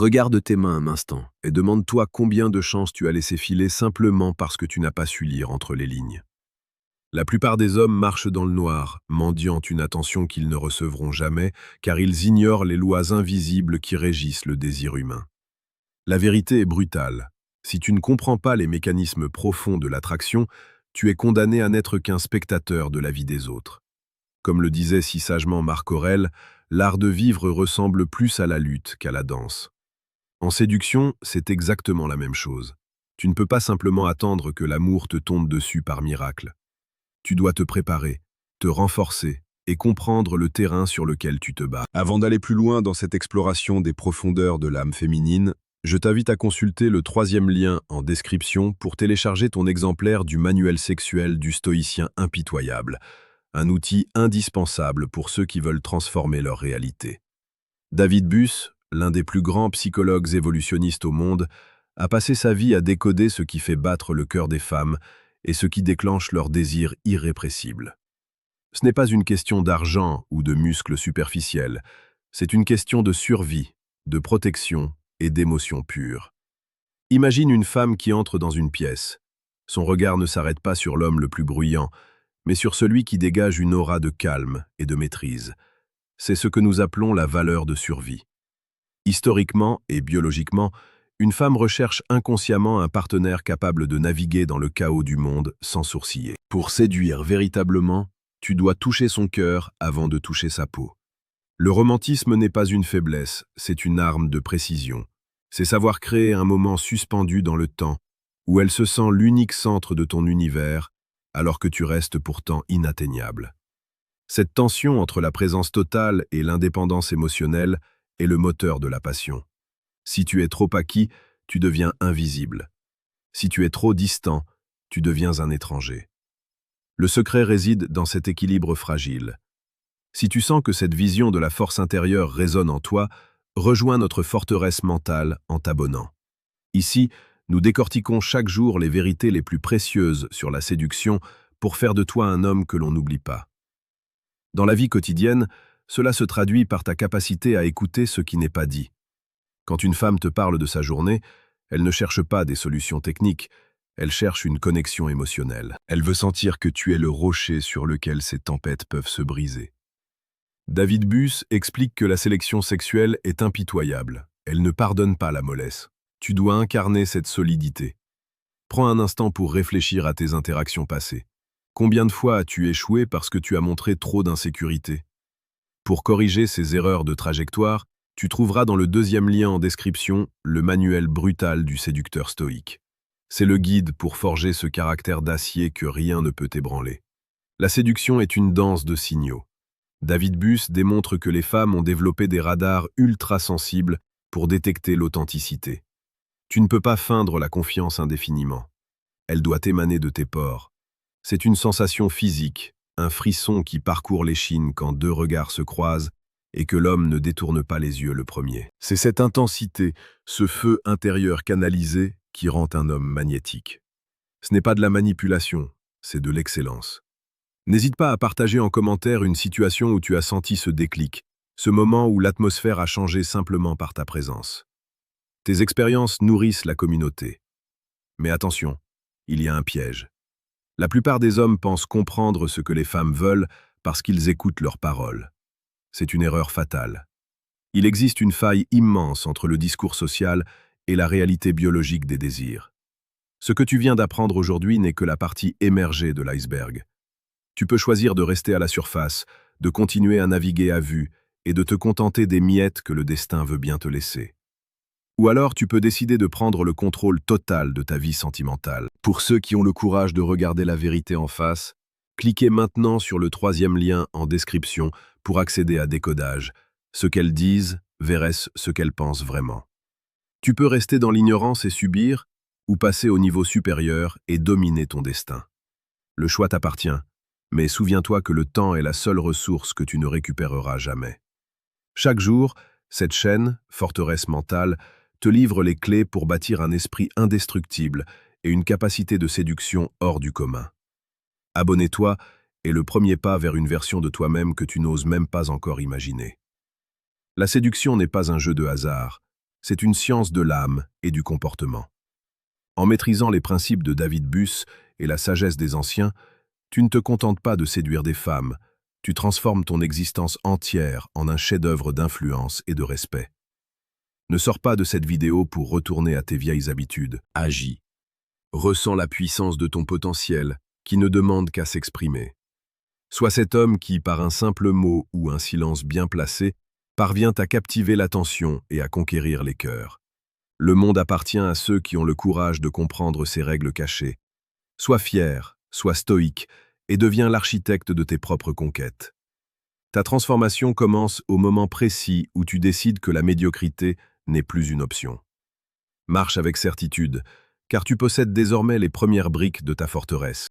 Regarde tes mains un instant et demande-toi combien de chances tu as laissé filer simplement parce que tu n'as pas su lire entre les lignes. La plupart des hommes marchent dans le noir, mendiant une attention qu'ils ne recevront jamais, car ils ignorent les lois invisibles qui régissent le désir humain. La vérité est brutale. Si tu ne comprends pas les mécanismes profonds de l'attraction, tu es condamné à n'être qu'un spectateur de la vie des autres. Comme le disait si sagement Marc Aurèle, l'art de vivre ressemble plus à la lutte qu'à la danse. En séduction, c'est exactement la même chose. Tu ne peux pas simplement attendre que l'amour te tombe dessus par miracle. Tu dois te préparer, te renforcer et comprendre le terrain sur lequel tu te bats. Avant d'aller plus loin dans cette exploration des profondeurs de l'âme féminine, je t'invite à consulter le 3e lien en description pour télécharger ton exemplaire du manuel sexuel du stoïcien impitoyable, un outil indispensable pour ceux qui veulent transformer leur réalité. David Buss, l'un des plus grands psychologues évolutionnistes au monde, a passé sa vie à décoder ce qui fait battre le cœur des femmes et ce qui déclenche leur désir irrépressible. Ce n'est pas une question d'argent ou de muscles superficiels, c'est une question de survie, de protection et d'émotion pure. Imagine une femme qui entre dans une pièce. Son regard ne s'arrête pas sur l'homme le plus bruyant, mais sur celui qui dégage une aura de calme et de maîtrise. C'est ce que nous appelons la valeur de survie. Historiquement et biologiquement, une femme recherche inconsciemment un partenaire capable de naviguer dans le chaos du monde sans sourciller. Pour séduire véritablement, tu dois toucher son cœur avant de toucher sa peau. Le romantisme n'est pas une faiblesse, c'est une arme de précision. C'est savoir créer un moment suspendu dans le temps, où elle se sent l'unique centre de ton univers, alors que tu restes pourtant inatteignable. Cette tension entre la présence totale et l'indépendance émotionnelle est le moteur de la passion. Si tu es trop acquis, tu deviens invisible. Si tu es trop distant, tu deviens un étranger. Le secret réside dans cet équilibre fragile. Si tu sens que cette vision de la force intérieure résonne en toi, rejoins notre forteresse mentale en t'abonnant. Ici, nous décortiquons chaque jour les vérités les plus précieuses sur la séduction pour faire de toi un homme que l'on n'oublie pas. Dans la vie quotidienne, cela se traduit par ta capacité à écouter ce qui n'est pas dit. Quand une femme te parle de sa journée, elle ne cherche pas des solutions techniques, elle cherche une connexion émotionnelle. Elle veut sentir que tu es le rocher sur lequel ces tempêtes peuvent se briser. David Buss explique que la sélection sexuelle est impitoyable. Elle ne pardonne pas la mollesse. Tu dois incarner cette solidité. Prends un instant pour réfléchir à tes interactions passées. Combien de fois as-tu échoué parce que tu as montré trop d'insécurité? Pour corriger ces erreurs de trajectoire, tu trouveras dans le 2e lien en description le manuel brutal du séducteur stoïque. C'est le guide pour forger ce caractère d'acier que rien ne peut ébranler. La séduction est une danse de signaux. David Buss démontre que les femmes ont développé des radars ultra-sensibles pour détecter l'authenticité. Tu ne peux pas feindre la confiance indéfiniment. Elle doit émaner de tes pores. C'est une sensation physique, un frisson qui parcourt l'échine quand 2 regards se croisent et que l'homme ne détourne pas les yeux le premier. C'est cette intensité, ce feu intérieur canalisé qui rend un homme magnétique. Ce n'est pas de la manipulation, c'est de l'excellence. N'hésite pas à partager en commentaire une situation où tu as senti ce déclic, ce moment où l'atmosphère a changé simplement par ta présence. Tes expériences nourrissent la communauté. Mais attention, il y a un piège. La plupart des hommes pensent comprendre ce que les femmes veulent parce qu'ils écoutent leurs paroles. C'est une erreur fatale. Il existe une faille immense entre le discours social et la réalité biologique des désirs. Ce que tu viens d'apprendre aujourd'hui n'est que la partie émergée de l'iceberg. Tu peux choisir de rester à la surface, de continuer à naviguer à vue et de te contenter des miettes que le destin veut bien te laisser. Ou alors tu peux décider de prendre le contrôle total de ta vie sentimentale. Pour ceux qui ont le courage de regarder la vérité en face, cliquez maintenant sur le 3e lien en description pour accéder à Décodage. Ce qu'elles disent versus ce qu'elles pensent vraiment. Tu peux rester dans l'ignorance et subir, ou passer au niveau supérieur et dominer ton destin. Le choix t'appartient, mais souviens-toi que le temps est la seule ressource que tu ne récupéreras jamais. Chaque jour, cette chaîne, forteresse mentale, te livre les clés pour bâtir un esprit indestructible et une capacité de séduction hors du commun. Abonne-toi est le premier pas vers une version de toi-même que tu n'oses même pas encore imaginer. La séduction n'est pas un jeu de hasard, c'est une science de l'âme et du comportement. En maîtrisant les principes de David Buss et la sagesse des anciens, tu ne te contentes pas de séduire des femmes, tu transformes ton existence entière en un chef-d'œuvre d'influence et de respect. Ne sors pas de cette vidéo pour retourner à tes vieilles habitudes. Agis. Ressens la puissance de ton potentiel, qui ne demande qu'à s'exprimer. Sois cet homme qui, par un simple mot ou un silence bien placé, parvient à captiver l'attention et à conquérir les cœurs. Le monde appartient à ceux qui ont le courage de comprendre ces règles cachées. Sois fier, sois stoïque, et deviens l'architecte de tes propres conquêtes. Ta transformation commence au moment précis où tu décides que la médiocrité n'est plus une option. Marche avec certitude, car tu possèdes désormais les premières briques de ta forteresse.